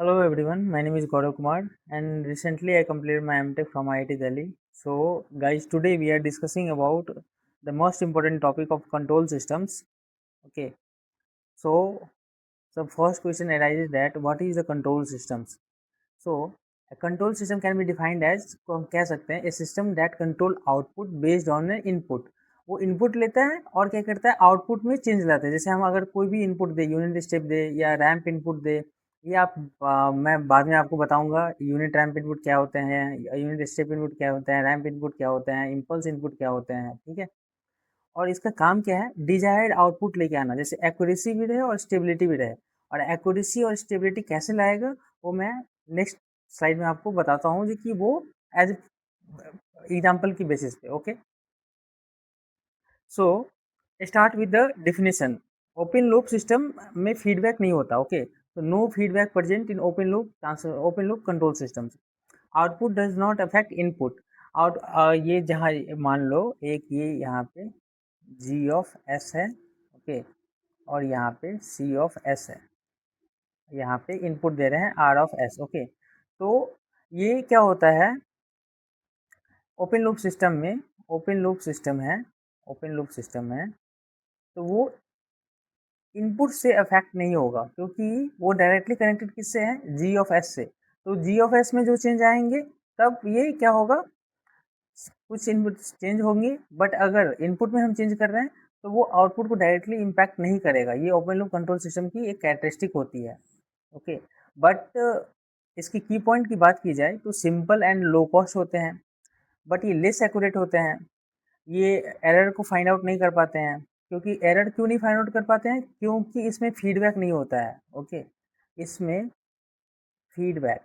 Hello everyone, my name is Gaurav Kumar and recently I completed my MTech from IIT Delhi. So guys, today we are discussing about the most important topic of control systems. Okay, so the first question arises that what is the control systems? So a control system can be defined as को हम कह सकते हैं a system that control output based on an input. वो input लेता है और क्या करता है आउटपुट में चेंज लाता है। जैसे हम अगर कोई भी इनपुट दे, यूनिट स्टेप दे या रैंप इनपुट दे, ये मैं बाद में आपको बताऊंगा यूनिट रैंप इनपुट क्या होते हैं, यूनिट स्टेप इनपुट क्या होते हैं, रैंप इनपुट क्या होते हैं, इम्पल्स इनपुट क्या होते हैं। ठीक है, और इसका काम क्या है, डिजायर्ड आउटपुट लेके आना, जैसे एक्यूरेसी भी रहे और स्टेबिलिटी भी रहे। और एक्यूरेसी और स्टेबिलिटी कैसे लाएगा वो मैं नेक्स्ट स्लाइड में आपको बताता हूँ, जो कि वो एज एग्जाम्पल की बेसिस पे। Okay, so start with the definition. Open loop system में फीडबैक नहीं होता। ओके, तो no feedback present in open loop control systems. Output does not affect input. Out ये जहाँ मान लो एक ये यहाँ पे जी ऑफ एस है। ओके, और यहाँ पे सी ऑफ एस है, यहाँ पे इनपुट दे रहे हैं आर ऑफ एस। ओके, तो ये क्या होता है ओपन लूप सिस्टम में, ओपन लूप सिस्टम है, ओपन लूप सिस्टम है, तो वो इनपुट से अफेक्ट नहीं होगा क्योंकि वो डायरेक्टली कनेक्टेड किससे है, जी ऑफ एस से। तो जी ऑफ एस में जो चेंज आएंगे तब ये क्या होगा, कुछ इनपुट चेंज होंगे, बट अगर इनपुट में हम चेंज कर रहे हैं तो वो आउटपुट को डायरेक्टली इम्पैक्ट नहीं करेगा। ये ओपन लूप कंट्रोल सिस्टम की एक कैरेक्टरिस्टिक होती है। ओके, बट इसकी की पॉइंट की बात की जाए तो सिंपल एंड लो कॉस्ट होते हैं, बट ये लेस एक्यूरेट होते हैं। ये एरर को फाइंड आउट नहीं कर पाते हैं। क्योंकि एरर क्यों नहीं फाइंड आउट कर पाते हैं, क्योंकि इसमें फीडबैक नहीं होता है। ओके, इसमें फीडबैक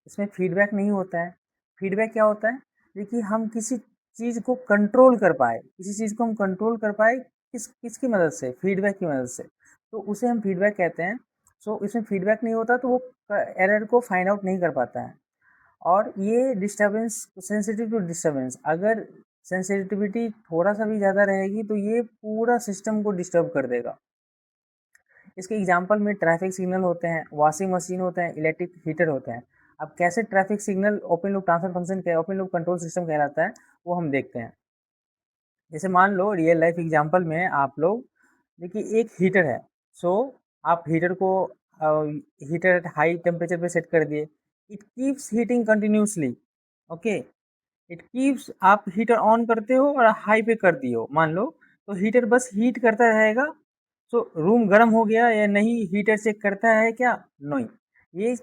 इसमें फीडबैक नहीं होता है। फीडबैक क्या होता है, देखिए हम किसी चीज़ को कंट्रोल कर पाए, किसी चीज़ को हम कंट्रोल कर पाए किसकी मदद से, फीडबैक की मदद से, तो उसे हम फीडबैक कहते हैं। सो इसमें फीडबैक नहीं होता तो वो एरर को फाइंड आउट नहीं कर पाता है। और ये डिस्टर्बेंस, सेंसिटिव टू डिस्टर्बेंस, अगर सेंसिटिविटी थोड़ा सा भी ज़्यादा रहेगी तो ये पूरा सिस्टम को डिस्टर्ब कर देगा। इसके एग्जांपल में ट्रैफिक सिग्नल होते हैं, वॉशिंग मशीन होते हैं, इलेक्ट्रिक हीटर होते हैं। अब कैसे traffic signal open loop transfer function के ओपन लूप कंट्रोल सिस्टम कहलाता है वो हम देखते हैं। जैसे मान लो रियल लाइफ एग्जांपल में आप लोग देखिए एक हीटर है। सो आप हीटर को हीटर हाई टेम्परेचर पे सेट कर दिए, it keeps heating continuously. Okay, it keeps, आप हीटर ऑन करते हो और हाई पे कर दिए हो मान लो, तो हीटर बस हीट करता रहेगा। सो रूम गर्म हो गया या नहीं हीटर चेक करता है क्या, नहीं, ये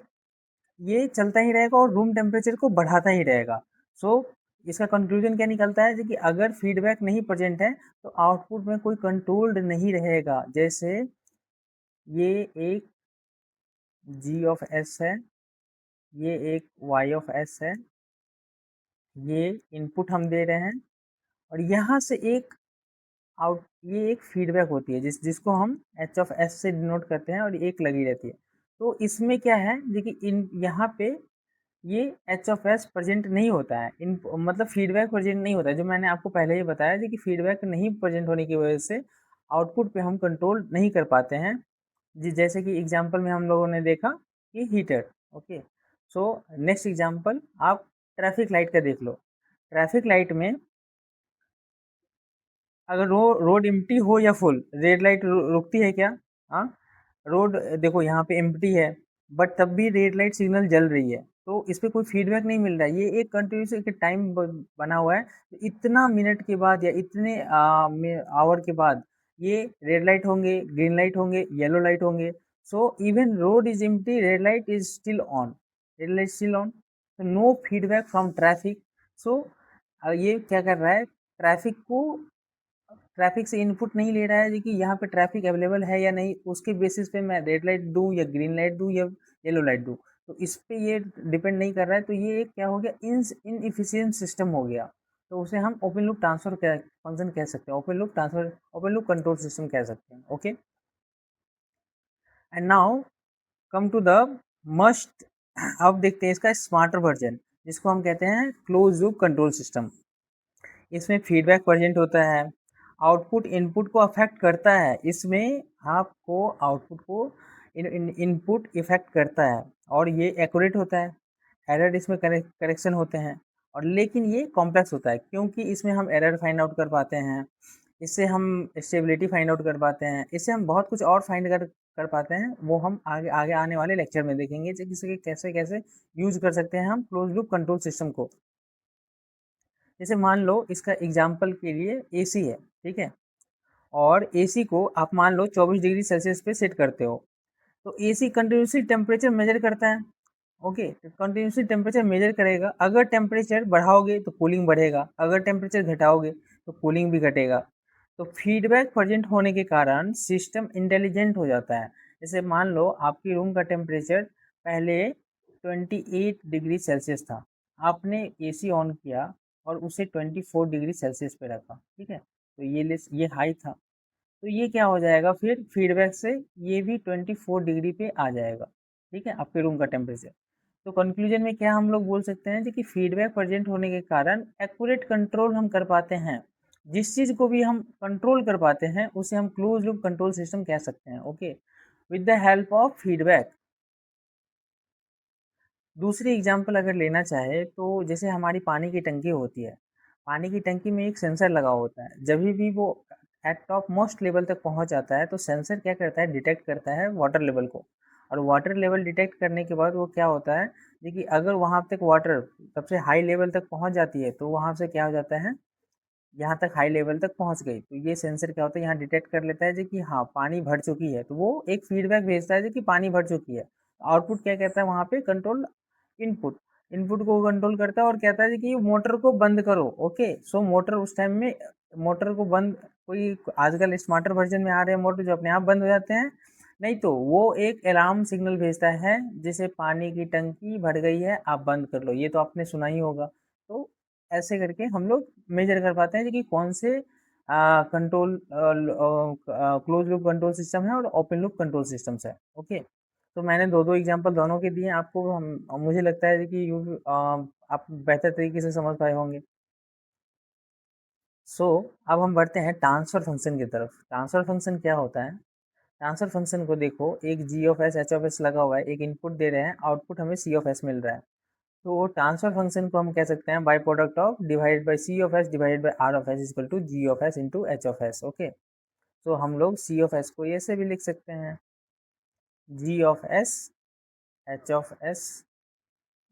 ये चलता ही रहेगा और रूम टेम्परेचर को बढ़ाता ही रहेगा। सो इसका कंक्लूजन क्या निकलता है कि अगर फीडबैक नहीं प्रेजेंट है तो आउटपुट में कोई कंट्रोल्ड नहीं रहेगा। जैसे ये एक जी ऑफ एस है, ये एक वाई ऑफ एस है, ये इनपुट हम दे रहे हैं, और यहाँ से एक आउट, ये एक फीडबैक होती है जिसको हम एच ऑफ एस से डिनोट करते हैं और एक लगी रहती है। तो इसमें क्या है, देखिए इन यहाँ पे ये एच ऑफ एस प्रेजेंट नहीं होता है, इन मतलब फीडबैक प्रेजेंट नहीं होता है। जो मैंने आपको पहले ही बताया थी कि फीडबैक नहीं प्रेजेंट होने की वजह से आउटपुट पे हम कंट्रोल नहीं कर पाते हैं। जी, जैसे कि एग्जांपल में हम लोगों ने देखा कि heater. Okay, so next example आप ट्रैफिक लाइट का देख लो। ट्रैफिक लाइट में अगर रोड एम्प्टी हो या फुल, रेड लाइट रुकती है क्या? हाँ, रोड देखो यहाँ पे एम्प्टी है बट तब भी रेड लाइट सिग्नल जल रही है, तो इस पे कोई फीडबैक नहीं मिल रहा है। ये एक कंटिन्यूस एक टाइम बना हुआ है, तो इतना मिनट के बाद या इतने आवर के बाद ये रेड लाइट होंगे, ग्रीन लाइट होंगे, येलो लाइट होंगे। So even road is empty, red light is still on, red light still on, no feedback from traffic. सो ये क्या कर रहा है, ट्रैफिक को, ट्रैफिक से इनपुट नहीं ले रहा है कि यहाँ पे ट्रैफिक अवेलेबल है या नहीं, उसके बेसिस पे मैं रेड लाइट दूँ या ग्रीन लाइट दूँ या येलो लाइट दूँ, तो इस पे ये डिपेंड नहीं कर रहा है। तो ये एक क्या हो गया, इनएफिशिएंट सिस्टम हो गया। तो उसे हम ओपन लूप ट्रांसफर फंक्शन कह सकते हैं, open loop transfer, open loop control system कह सकते हैं। Okay, and now come to the must, अब देखते हैं इसका स्मार्टर वर्जन, जिसको हम कहते हैं क्लोज लूप कंट्रोल सिस्टम। इसमें फीडबैक प्रेजेंट होता है, आउटपुट इनपुट को अफेक्ट करता है। इसमें आपको आउटपुट को इनपुट इफेक्ट करता है और ये एक्यूरेट होता है, एरर इसमें करेक्शन होते हैं, और लेकिन ये कॉम्प्लेक्स होता है क्योंकि इसमें हम एरर फाइंड आउट कर पाते हैं, इससे हम स्टेबिलिटी फाइंड आउट कर पाते हैं, इससे हम बहुत कुछ और फाइंड कर पाते हैं। वो हम आगे आगे आने वाले लेक्चर में देखेंगे कि किसी के कैसे कैसे यूज कर सकते हैं हम क्लोज लूप कंट्रोल सिस्टम को। जैसे मान लो इसका एग्जाम्पल के लिए एसी है, ठीक है, और एसी को आप मान लो 24 डिग्री सेल्सियस पे सेट करते हो, तो एसी कंटिन्यूसली टेम्परेचर मेजर करता है। ओके, तो कंटिन्यूसली टेम्परेचर मेजर करेगा, अगर टेम्परेचर बढ़ाओगे तो कूलिंग बढ़ेगा, अगर टेम्परेचर घटाओगे तो कूलिंग भी घटेगा। तो फीडबैक प्रेजेंट होने के कारण सिस्टम इंटेलिजेंट हो जाता है। जैसे मान लो आपकी रूम का टेम्परेचर पहले 28 डिग्री सेल्सियस था, आपने एसी ऑन किया और उसे 24 डिग्री सेल्सियस पे रखा, ठीक है, तो ये हाई था, तो ये क्या हो जाएगा फिर फीडबैक से ये भी 24 डिग्री पे आ जाएगा, ठीक है, आपके रूम का टेम्परेचर। तो कंक्लूजन में क्या हम लोग बोल सकते हैं कि फीडबैक प्रेजेंट होने के कारण एक्यूरेट कंट्रोल हम कर पाते हैं। जिस चीज़ को भी हम कंट्रोल कर पाते हैं उसे हम क्लोज लूप कंट्रोल सिस्टम कह सकते हैं। Okay, with the help of feedback. दूसरी एग्जांपल अगर लेना चाहे तो जैसे हमारी पानी की टंकी होती है, पानी की टंकी में एक सेंसर लगा होता है, जब भी वो एट टॉप मोस्ट लेवल तक पहुंच जाता है तो सेंसर क्या करता है, डिटेक्ट करता है वाटर लेवल को, और वाटर लेवल डिटेक्ट करने के बाद वो क्या होता है, देखिए अगर वहाँ तक वाटर सबसे हाई लेवल तक पहुँच जाती है तो वहाँ से क्या हो जाता है, यहाँ तक हाई लेवल तक पहुँच गई, तो ये सेंसर क्या होता है, यहाँ डिटेक्ट कर लेता है जो कि हाँ पानी भर चुकी है, तो वो एक फीडबैक भेजता है जो कि पानी भर चुकी है। आउटपुट क्या कहता है वहाँ पे, कंट्रोल इनपुट, इनपुट को कंट्रोल करता है और कहता है कि मोटर को बंद करो। ओके, सो मोटर उस टाइम में मोटर को बंद, कोई आजकल स्मार्टर वर्जन में आ रहे हैं मोटर जो अपने आप बंद हो जाते हैं, नहीं तो वो एक अलार्म सिग्नल भेजता है जैसे पानी की टंकी भर गई है आप बंद कर लो, ये तो आपने सुना ही होगा। तो ऐसे करके हम लोग मेजर कर पाते हैं कि कौन से control close loop control system है और ओपन लूप कंट्रोल सिस्टम्स है। ओके, तो मैंने दो दो एग्जांपल दोनों के दिए आपको, मुझे लगता है कि आप बेहतर तरीके से समझ पाए होंगे। सो अब हम बढ़ते हैं ट्रांसफर फंक्शन की तरफ। ट्रांसफर फंक्शन क्या होता है, ट्रांसफर फंक्शन को देखो, एक G of S H of S लगा हुआ है, एक इनपुट दे रहे हैं, आउटपुट हमें सी ऑफ एस मिल रहा है। तो ट्रांसफर फंक्शन को हम कह सकते हैं by product of divide by C of S divide by R of S equal to G of S into H of S. Okay, तो हम लोग सी ऑफ एस को ऐसे भी लिख सकते हैं, G of S H of S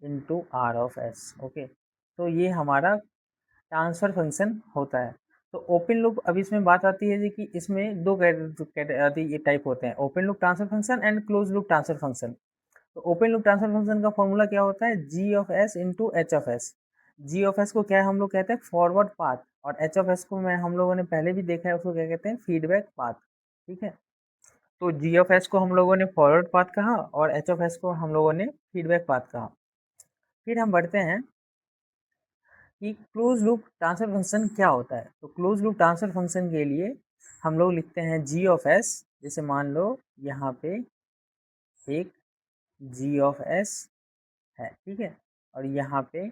into R of S. Okay, तो ये हमारा ट्रांसफर फंक्शन होता है। तो ओपन लूप, अब इसमें बात आती है जी कि इसमें दो ये टाइप होते हैं, open loop transfer function and close loop transfer function. तो ओपन लूप ट्रांसफर फंक्शन का फॉर्मूला क्या होता है, G of S into H of S. G of S को क्या हम लोग कहते हैं, फॉरवर्ड पाथ, और एच ऑफ एस को मैं हम लोगों ने पहले भी देखा है, उसको क्या कहते हैं, फीडबैक पाथ। ठीक है, तो जी ऑफ एस को हम लोगों ने फॉरवर्ड पाथ कहा और एच ऑफ एस को हम लोगों ने फीडबैक पाथ कहा। फिर हम बढ़ते हैं कि क्लोज लूप ट्रांसफर फंक्शन क्या होता है। तो क्लोज लूप ट्रांसफर फंक्शन के लिए हम लोग लिखते हैं जी ऑफ एस, जैसे मान लो यहाँ पे एक जी ऑफ एस है, ठीक है, और यहाँ पे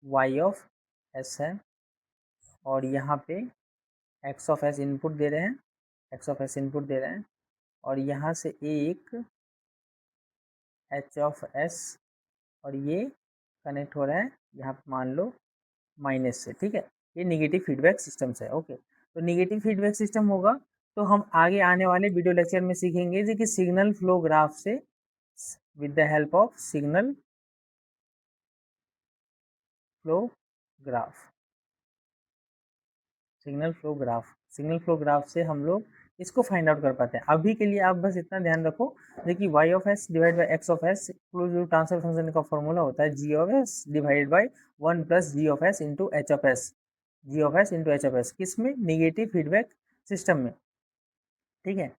वाई ऑफ एस है, और यहाँ पे एक्स ऑफ एस इनपुट दे रहे हैं, एक्स ऑफ एस इनपुट दे रहे हैं, और यहाँ से एक एच ऑफ एस, और ये कनेक्ट हो रहा है यहाँ पे मान लो माइनस से। ठीक है, ये निगेटिव फीडबैक सिस्टम है। ओके, तो निगेटिव फीडबैक सिस्टम होगा तो हम आगे आने वाले वीडियो लेक्चर में सीखेंगे जी कि सिग्नल फ्लो ग्राफ से, with the help of flow graph signal flow graph से हम लोग इसको फाइंड आउट कर पाते हैं। अभी के लिए आप बस इतना ध्यान रखो देखिए Y of S divide by X of S close loop transfer function का फॉर्मूला होता है G of S divide by 1 plus G of S into H of S, G of S into H of S, किस में, negative feedback system में। ठीक है,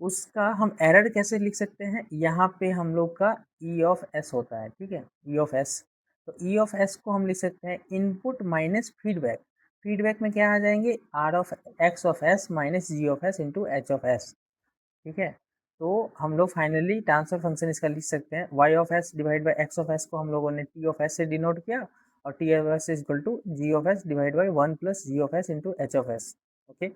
उसका हम एरर कैसे लिख सकते हैं, यहाँ पे हम लोग का ई ऑफ एस होता है। ठीक है, ई ऑफ एस, तो ई ऑफ एस को हम लिख सकते हैं इनपुट माइनस फीडबैक, फीडबैक में क्या आ जाएंगे, R of X of S minus G of S into H of S. ठीक है, तो हम लोग फाइनली ट्रांसफर फंक्शन इसका लिख सकते हैं, Y of S divide by X of S को हम लोगों ने टी ऑफ एस से डिनोट किया, और T of S is equal to G of S divide by 1 plus G of S into H of S. Okay,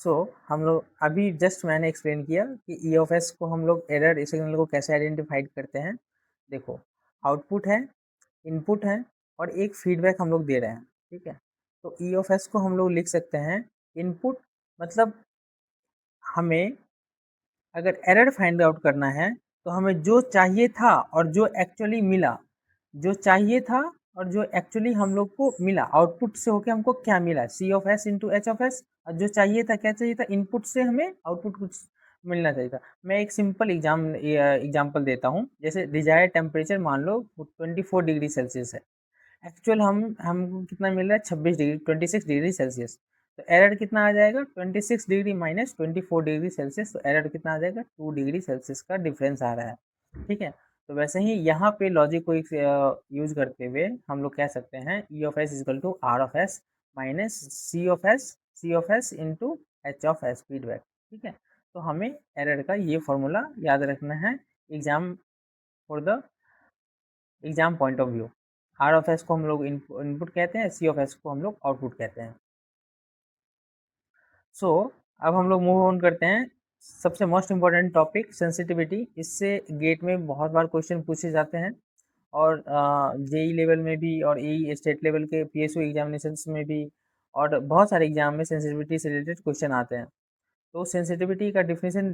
so हम लोग अभी जस्ट मैंने एक्सप्लेन किया कि ई ऑफ एस को हम लोग एरर सिग्नल को कैसे आइडेंटिफाइड करते हैं। देखो, आउटपुट है, इनपुट है और एक फीडबैक हम लोग दे रहे हैं, ठीक है। तो ई ऑफ एस को हम लोग लिख सकते हैं इनपुट, मतलब हमें अगर एरर फाइंड आउट करना है तो हमें जो चाहिए था और जो एक्चुअली मिला, जो चाहिए था और जो एक्चुअली हम लोग को मिला, आउटपुट से होके हमको क्या मिला, C of S into H of S. और जो चाहिए था, क्या चाहिए था, इनपुट से हमें आउटपुट कुछ मिलना चाहिए था। मैं एक सिंपल एग्जाम्पल देता हूँ। जैसे डिजायर्ड टेम्परेचर मान लो 24 डिग्री सेल्सियस है, एक्चुअल हमको कितना मिल रहा है, 26 डिग्री, 26 डिग्री सेल्सियस। तो एरर कितना आ जाएगा, 26 डिग्री माइनस 24 डिग्री सेल्सियस। तो एरर कितना आ जाएगा, 2 डिग्री सेल्सियस का डिफरेंस आ रहा है, ठीक है। तो वैसे ही यहाँ पे लॉजिक को यूज करते हुए हम लोग कह सकते हैं E of S equal to R of S minus C of S into H of S feedback, ठीक है। तो हमें एरर का ये फॉर्मूला याद रखना है exam for the exam point of view. R of S को हम लोग इनपुट कहते हैं, सी ऑफ एस को हम लोग आउटपुट कहते हैं। सो अब हम लोग मूव ऑन करते हैं सबसे मोस्ट इम्पॉर्टेंट टॉपिक, सेंसिटिविटी। इससे गेट में बहुत बार क्वेश्चन पूछे जाते हैं और जेई लेवल में भी और ई स्टेट लेवल के पीएसयू एग्जामिनेशंस में भी और बहुत सारे एग्जाम में सेंसिटिविटी से रिलेटेड क्वेश्चन आते हैं। तो सेंसिटिविटी का डिफिनेशन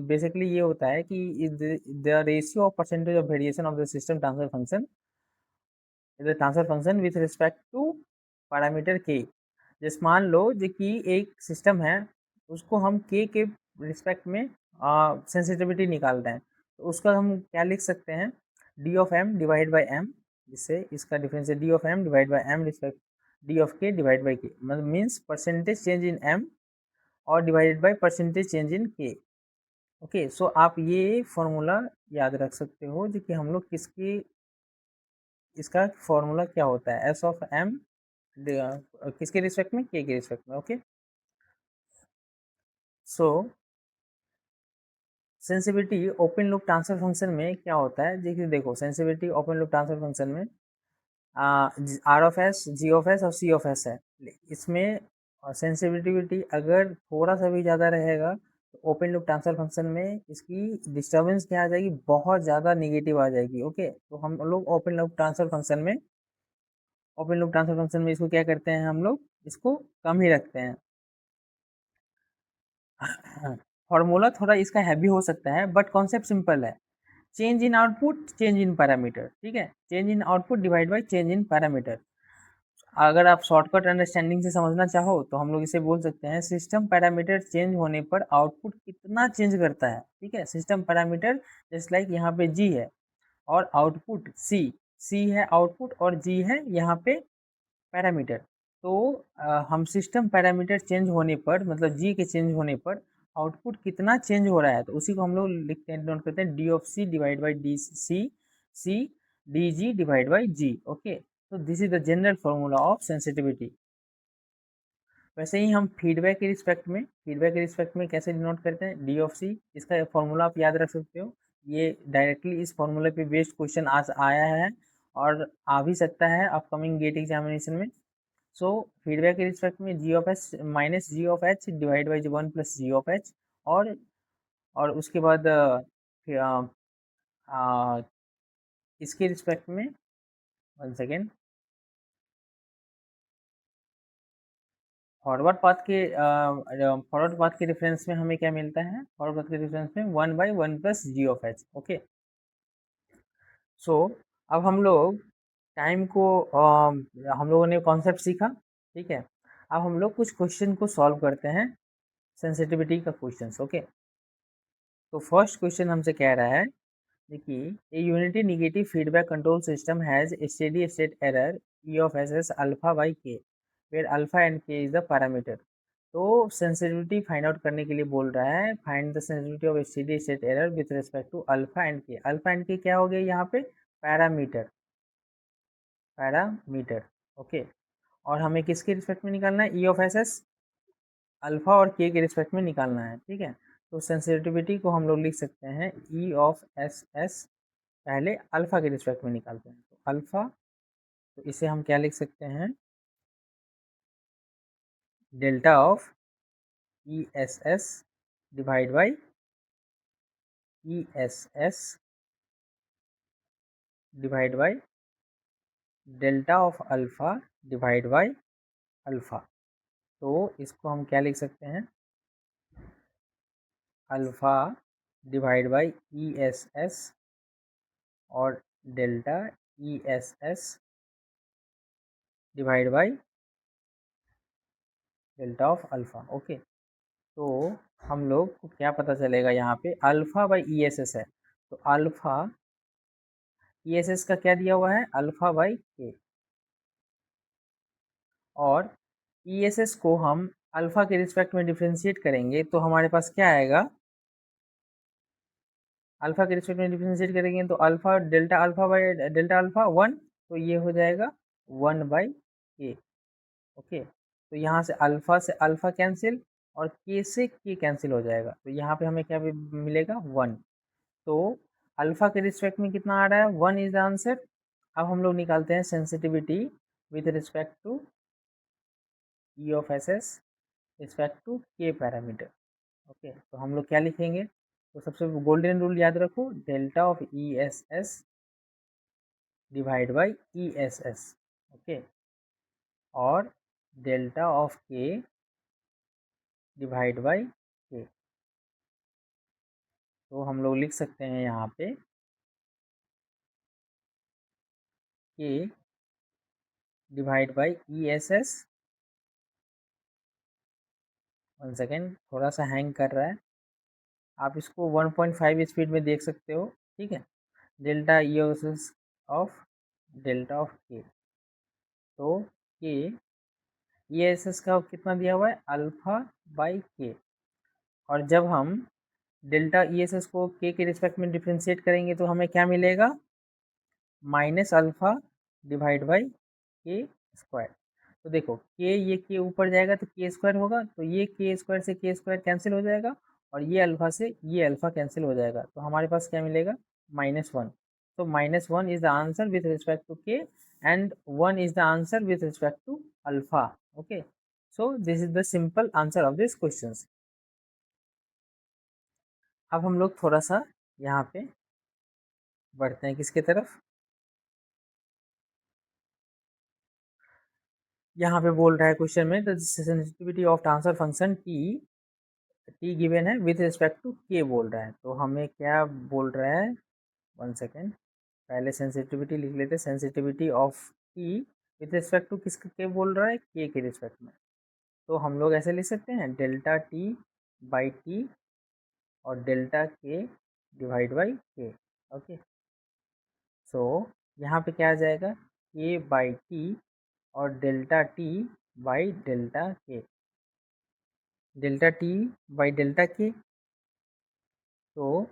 बेसिकली ये होता है कि the ratio of percentage of variation of the system transfer function, the transfer function with respect to parameter के। जैसे मान लो जो कि एक सिस्टम है, उसको हम के रिस्पेक्ट में सेंसिटिविटी निकाल रहे हैं, तो उसका हम क्या लिख सकते हैं, D of M divide by M. जिससे इसका डिफरेंस है D of M divide by M respect D of K divide by K, मतलब means percentage change in M और divided by percentage change in K. Okay, सो आप ये formula याद रख सकते हो जो कि हम लोग किसकी, इसका फॉर्मूला क्या होता है, एस ऑफ एम किसके रिस्पेक्ट में, के रिस्पेक्ट में। Okay, so sensitivity open loop transfer function में क्या होता है, देखिए देखो, sensitivity open loop transfer function में R of S, G of S और सी ऑफ एस है। इसमें सेंसिटिविटी अगर थोड़ा सा भी ज़्यादा रहेगा तो ओपन लूप ट्रांसफर फंक्शन में इसकी डिस्टर्बेंस क्या आ जाएगी, बहुत ज़्यादा निगेटिव आ जाएगी। ओके, तो हम लोग ओपन लूप ट्रांसफर फंक्शन में इसको क्या करते हैं, हम लोग इसको कम ही रखते हैं। फॉर्मूला थोड़ा इसका हैवी हो सकता है बट कॉन्सेप्ट सिंपल है, change in output change in parameter, ठीक है, change in output divide by change in parameter. अगर आप शॉर्टकट अंडरस्टैंडिंग से समझना चाहो तो हम लोग इसे बोल सकते हैं सिस्टम पैरामीटर चेंज होने पर आउटपुट कितना चेंज करता है, ठीक है। सिस्टम पैरामीटर जस्ट लाइक यहाँ पे जी है और आउटपुट सी है आउटपुट और जी है यहाँ पे पैरामीटर। तो हम सिस्टम पैरामीटर चेंज होने पर, मतलब जी के चेंज होने पर आउटपुट कितना चेंज हो रहा है, तो उसी को हम लोग लिखते हैं, नोट करते हैं D of C divide by C D G divide by G. Okay, तो this is the general formula of sensitivity. वैसे ही हम फीडबैक के रिस्पेक्ट में कैसे डिनोट करते हैं, डी ऑफ सी, इसका फॉर्मूला आप याद रख सकते हो। ये डायरेक्टली इस फॉर्मूले पे बेस्ड क्वेश्चन आज आया है और आ भी सकता है अपकमिंग गेट एग्जामिनेशन में। सो फीडबैक के रिस्पेक्ट में G of S minus G of H divide by 1 + G of H. और उसके बाद आ, इसके रिस्पेक्ट में, 1 सेकेंड, फॉरवर्ड पाथ के रेफरेंस में हमें क्या मिलता है, फॉरवर्ड पाथ के रेफरेंस में 1/1 + जी ऑफ एच। ओके, सो अब हम लोग टाइम को हम लोगों ने कॉन्सेप्ट सीखा, ठीक है। अब हम लोग कुछ क्वेश्चन को सॉल्व करते हैं, सेंसिटिविटी का क्वेश्चन। ओके, तो फर्स्ट क्वेश्चन हमसे कह रहा है, देखिए, a unity negative feedback control system has steady state error E of S S alpha by K, where alpha and K is the parameter. तो सेंसिटिविटी फाइंड आउट करने के लिए बोल रहा है, find the sensitivity of steady state error with respect to alpha and K. Alpha and K क्या हो गया यहाँ पे, पैरामीटर। ओके, और हमें किसके रिस्पेक्ट में निकालना है, ई ऑफ एस एस अल्फा और के रिस्पेक्ट में निकालना है, ठीक है। तो सेंसिटिविटी को हम लोग लिख सकते हैं ई ऑफ एस एस, पहले अल्फा के रिस्पेक्ट में निकालते हैं, तो अल्फा, तो इसे हम क्या लिख सकते हैं, delta of E S S divide by E S S divide by delta of alpha divide by alpha. तो इसको हम क्या लिख सकते हैं, alpha divide by E S S और delta E S S divide by delta of alpha. Okay, तो हम लोग को क्या पता चलेगा, यहाँ पे alpha by E S S है, तो अल्फ़ा ई एस एस का क्या दिया हुआ है, अल्फ़ा बाई के, और ई एस एस को हम अल्फ़ा के रिस्पेक्ट में डिफ्रेंशिएट करेंगे तो हमारे पास क्या आएगा, अल्फ़ा के रिस्पेक्ट में डिफ्रेंशिएट करेंगे तो अल्फ़ा बाई डेल्टा अल्फ़ा 1, तो ये हो जाएगा 1 बाई के। ओके, तो यहाँ से अल्फ़ा कैंसिल और के से के कैंसिल हो जाएगा, तो यहाँ पे हमें क्या मिलेगा, 1। तो अल्फ़ा के रिस्पेक्ट में कितना आ रहा है, 1 इज द आंसर। अब हम लोग निकालते हैं sensitivity with respect to E of S S respect to K parameter. Okay, तो हम लोग क्या लिखेंगे, तो सबसे गोल्डन रूल याद रखो, delta of E S S divide by E S S. Okay, और delta of K divide by के। तो हम लोग लिख सकते हैं यहाँ पे के divide by E S S. 1 second, थोड़ा सा हैंग कर रहा है, आप इसको 1.5 स्पीड में देख सकते हो, ठीक है। Delta E S S of delta of के, तो के ई एस एस का कितना दिया हुआ है, अल्फ़ा बाई के, और जब हम डेल्टा ई एस एस को के रिस्पेक्ट में डिफ्रेंशिएट करेंगे तो हमें क्या मिलेगा, माइनस अल्फ़ा डिवाइड बाई के स्क्वायर। तो देखो ये के ऊपर जाएगा तो के स्क्वायर होगा, तो ये के स्क्वायर से के स्क्वायर कैंसिल हो जाएगा, और ये अल्फ़ा से ये अल्फ़ा कैंसिल हो जाएगा, तो हमारे पास क्या मिलेगा, -1। तो -1 is the answer with respect to K, and 1 is the answer with respect to alpha. Okay, so this is the simple answer of this question. अब हम लोग थोड़ा सा यहाँ पे बढ़ते हैं किसके तरफ, यहाँ पे बोल रहा है क्वेश्चन में, the sensitivity of transfer function T given है विथ रिस्पेक्ट टू के बोल रहा है, तो हमें क्या बोल रहा है, 1 सेकेंड, पहले सेंसिटिविटी लिख लेते हैं, sensitivity of T with respect to किसके के बोल रहा है, के रिस्पेक्ट में। तो हम लोग ऐसे लिख सकते हैं, डेल्टा टी बाई टी और डेल्टा के डिवाइड बाई के। ओके, सो यहाँ पे क्या आ जाएगा, के बाई टी और डेल्टा टी बाई डेल्टा के, डेल्टा टी बाई डेल्टा के, तो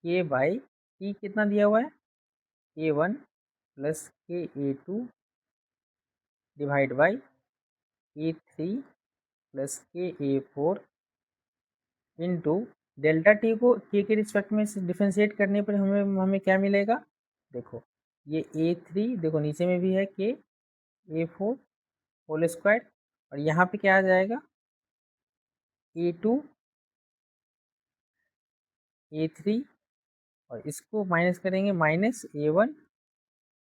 के बाई टी कितना दिया हुआ है, A1 प्लस के A2 divide by A3 plus के A4 इंटू डेल्टा टी को के रिस्पेक्ट में डिफ्रेंशिएट करने पर हमें हमें क्या मिलेगा, देखो ये A3, देखो नीचे में भी है के A4 होल स्क्वायर, और यहाँ पे क्या आ जाएगा, A2 A3, और इसको माइनस करेंगे, -A1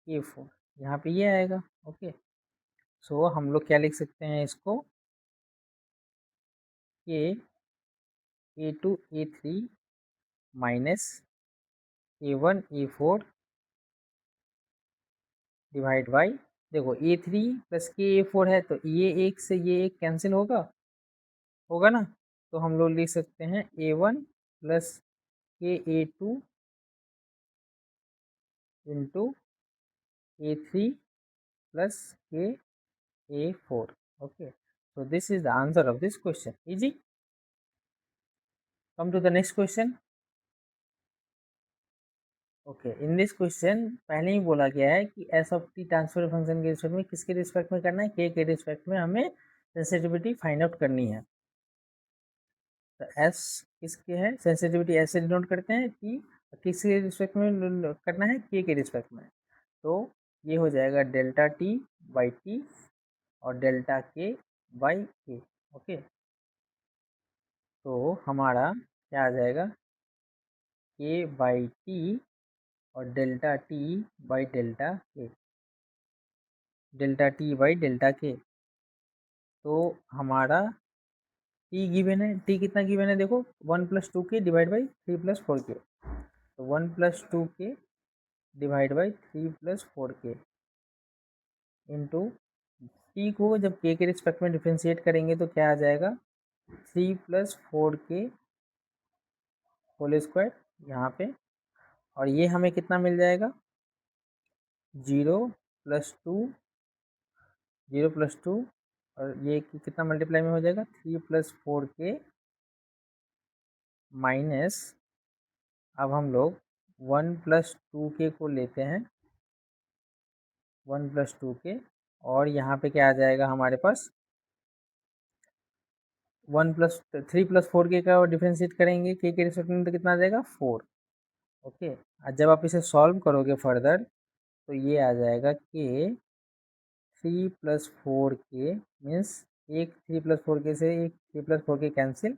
A4, यहाँ पे ये आएगा। ओके, सो हम लोग क्या लिख सकते हैं इसको, के A2 A3 minus A1 A4 divide by, देखो A3 प्लस के A4 है, तो ये एक से ये एक कैंसिल होगा, होगा ना, तो हम लोग लिख सकते हैं A1 प्लस के A2 इंटू A3 प्लस के A4। Okay, so this is the answer of this question. Easy. Come to the next question. Okay, in this question पहले ही बोला गया है कि S of T transfer function के respect में किसके रिस्पेक्ट में करना है, के रिस्पेक्ट में हमें सेंसिटिविटी फाइंड आउट करनी है। तो एस किसके है, सेंसिटिविटी एस से डिनोट करते हैं, टी किसके रिस्पेक्ट में करना है, के रिस्पेक्ट में, तो ये हो जाएगा डेल्टा टी बाई टी और डेल्टा के बाई के। ओके, तो हमारा क्या आ जाएगा, के बाई टी और डेल्टा टी बाई डेल्टा के, डेल्टा टी बाई डेल्टा के। तो हमारा टी गिवन है, टी कितना गिवन है देखो, 1+2k डिवाइड बाई 3+4k। तो 1+2k divide by 3+4k into T को जब के रिस्पेक्ट में डिफ्रेंशिएट करेंगे तो क्या आ जाएगा, 3+4k होल स्क्वायर यहाँ पे, और ये हमें कितना मिल जाएगा, 0+2, 0+2, और ये कितना मल्टीप्लाई में हो जाएगा, 3+4k माइनस, अब हम लोग 1+2k को लेते हैं, 1+2k, और यहाँ पे क्या आ जाएगा हमारे पास, 3+4k का डिफ्रेंशिएट करेंगे के रिस्पेक्ट में तो कितना आ जाएगा, 4। ओके, और जब आप इसे सॉल्व करोगे फर्दर तो ये आ जाएगा कि 3+4k मीन्स एक 3+4k से एक 3+4k cancel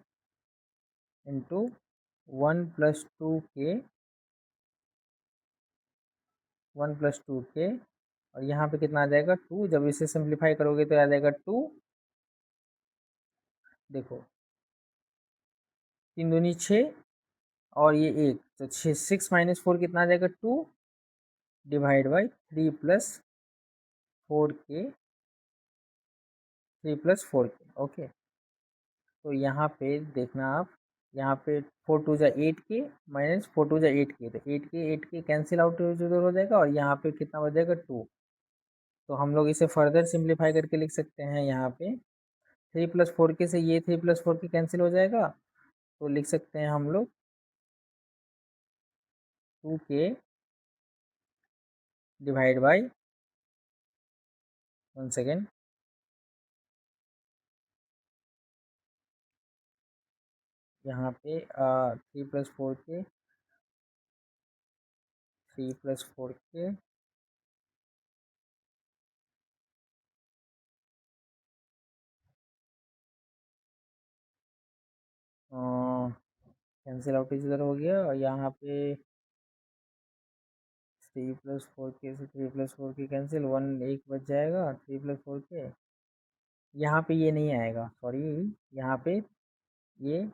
into 1+2k, 1+2k, और यहाँ पे कितना आ जाएगा 2, जब इसे सिंप्लीफाई करोगे तो आ जाएगा 2, देखो 3 दूनी 6 और ये 1, तो 6 - 4 कितना आ जाएगा 2 divide by 3+4k, 3+4k। Okay, तो यहाँ पे देखना आप, यहाँ पे 4×2 = 8k माइनस 4×2 = 8k, तो 8k कैंसिल आउट उधर हो जाएगा, और यहाँ पे कितना बचेगा 2। तो हम लोग इसे फर्दर सिंप्लीफाई करके लिख सकते हैं, यहाँ पे 3+4k से ये 3+4k कैंसिल हो जाएगा, तो लिख सकते हैं हम लोग 2k डिवाइड बाई, 1 सेकेंड, यहाँ पे 3+4k, 3+4k, कैंसिल आउट इधर हो गया, और यहाँ पे 3+4k से 3+4k कैंसिल, 1 एक बच जाएगा, 3+4k, यहाँ पे ये नहीं आएगा, सॉरी, यहाँ पे ये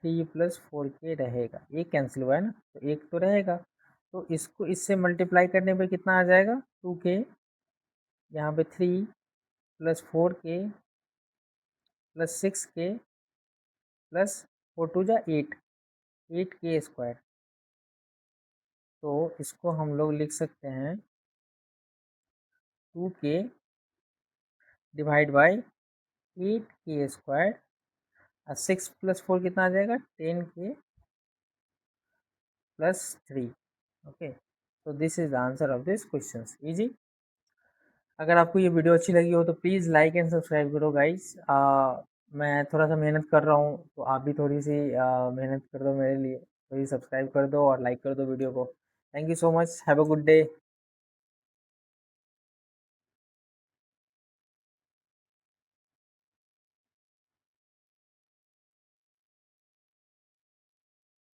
3+4k रहेगा, एक कैंसिल हुआ है ना, तो एक तो रहेगा, तो इसको इससे मल्टीप्लाई करने पे कितना आ जाएगा 2k, यहाँ पे 3+4k +6k plus 4×2 = 8, 8k square. तो इसको हम लोग लिख सकते हैं 2k divide by 8k square, और 6+4 कितना आ जाएगा 10k +3। ओके, तो this is the answer of this question, easy. अगर आपको ये वीडियो अच्छी लगी हो तो प्लीज़ लाइक एंड सब्सक्राइब करो गाइस। मैं थोड़ा सा मेहनत कर रहा हूँ, तो आप भी थोड़ी सी मेहनत कर दो मेरे लिए, थोड़ी सब्सक्राइब कर दो और लाइक कर दो वीडियो को। Thank you so much, have a good day.